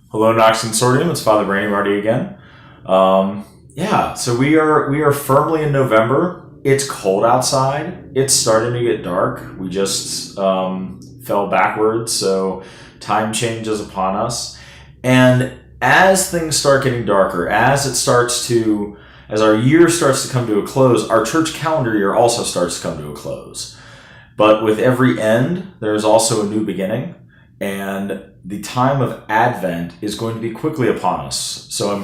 Hello, Knox Consortium. It's Father Brandimarti again. So we are firmly in November. It's cold outside. It's starting to get dark. We just fell backwards, so time changes upon us. And as things start getting darker, as our year starts to come to a close, our church calendar year also starts to come to a close. But with every end, there's also a new beginning. And the time of Advent is going to be quickly upon us. So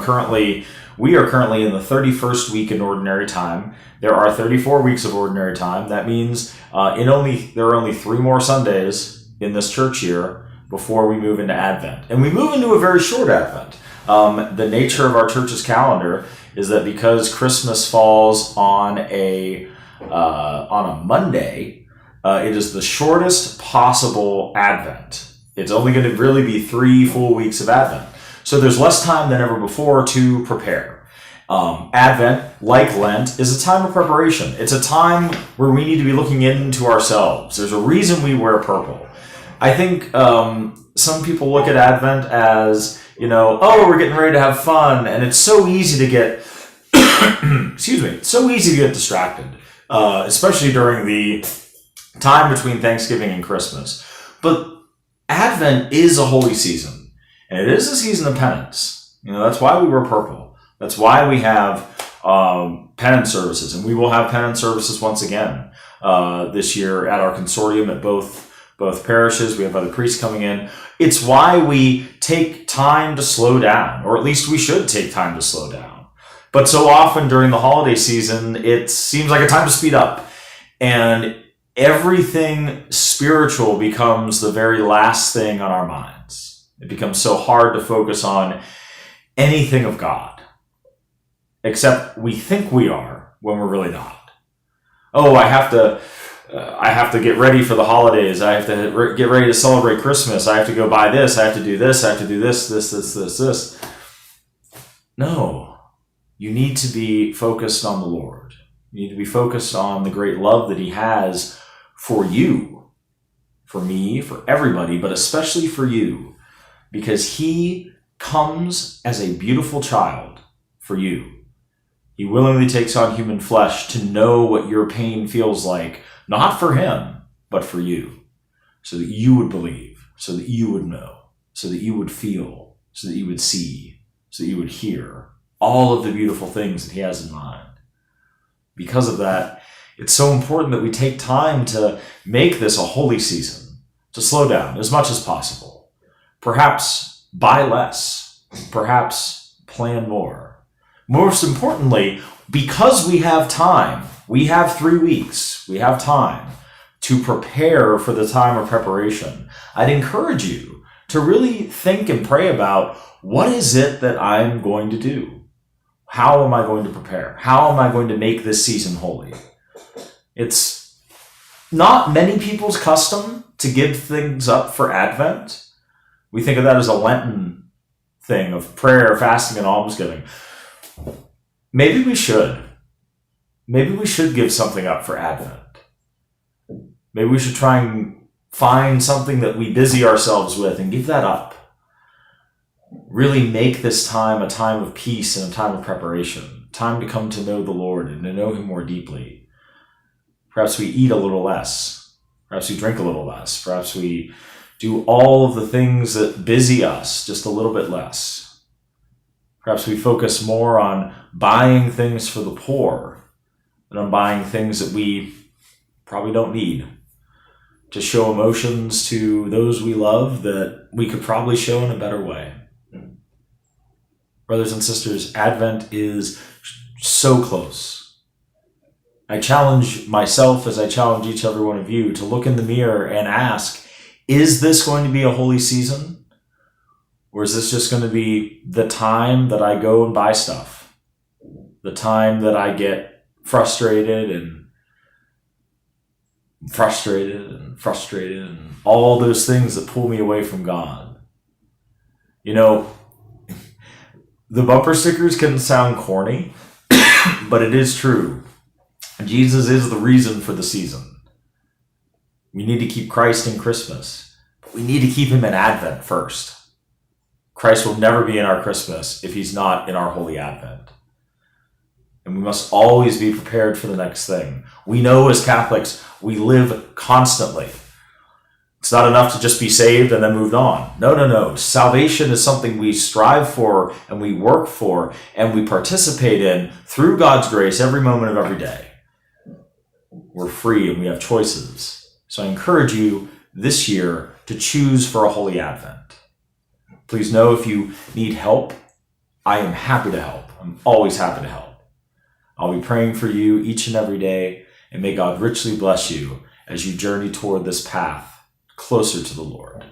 we are currently in the 31st week in Ordinary Time. There are 34 weeks of Ordinary Time. That means there are only 3 more Sundays in this church year before we move into Advent. And we move into a very short Advent. The nature of our church's calendar is that because Christmas falls on a Monday, it is the shortest possible Advent. It's only going to really be 3 full weeks of Advent. So there's less time than ever before to prepare. Advent, like Lent, is a time of preparation. It's a time where we need to be looking into ourselves. There's a reason we wear purple. I think some people look at Advent as, we're getting ready to have fun, and it's so easy to get, so easy to get distracted, especially during the time between Thanksgiving and Christmas. But Advent is a holy season, and it is a season of penance. That's why we wear purple. That's why we have penance services, and we will have penance services once again this year at our consortium at both parishes. We have other priests coming in. It's why we take time to slow down, or at least we should take time to slow down. But so often during the holiday season, it seems like a time to speed up, and everything spiritual becomes the very last thing on our minds. It becomes so hard to focus on anything of God, except we think we are when we're really not. Oh, I have to get ready for the holidays. I have to get ready to celebrate Christmas. I have to go buy this. I have to do this. I have to do this. No, you need to be focused on the Lord. You need to be focused on the great love that He has for you, for me, for everybody, but especially for you, because He comes as a beautiful child for you. He willingly takes on human flesh to know what your pain feels like, not for Him, but for you, so that you would believe, so that you would know, so that you would feel, so that you would see, so that you would hear all of the beautiful things that He has in mind. Because of that, it's so important that we take time to make this a holy season, to slow down as much as possible. Perhaps buy less, perhaps plan more. Most importantly, because we have time, we have 3 weeks, we have time to prepare for the time of preparation. I'd encourage you to really think and pray about, what is it that I'm going to do? How am I going to prepare? How am I going to make this season holy? It's not many people's custom to give things up for Advent. We think of that as a Lenten thing of prayer, fasting, and almsgiving. Maybe we should. Maybe we should give something up for Advent. Maybe we should try and find something that we busy ourselves with and give that up. Really make this time a time of peace and a time of preparation, time to come to know the Lord and to know Him more deeply. Perhaps we eat a little less. Perhaps we drink a little less. Perhaps we do all of the things that busy us just a little bit less. Perhaps we focus more on buying things for the poor than on buying things that we probably don't need, to show emotions to those we love that we could probably show in a better way. Brothers and sisters, Advent is so close. I challenge myself, as I challenge each and every one of you, to look in the mirror and ask, is this going to be a holy season? Or is this just going to be the time that I go and buy stuff? The time that I get frustrated and all those things that pull me away from God. The bumper stickers can sound corny, but it is true. Jesus is the reason for the season. We need to keep Christ in Christmas, but we need to keep Him in Advent first. Christ will never be in our Christmas if he's not in our Holy Advent. And we must always be prepared for the next thing. We know as Catholics, we live constantly. It's not enough to just be saved and then moved on. No. Salvation is something we strive for and we work for and we participate in through God's grace every moment of every day. We're free and we have choices. So I encourage you this year to choose for a Holy Advent. Please know if you need help, I am happy to help. I'm always happy to help. I'll be praying for you each and every day, and may God richly bless you as you journey toward this path closer to the Lord.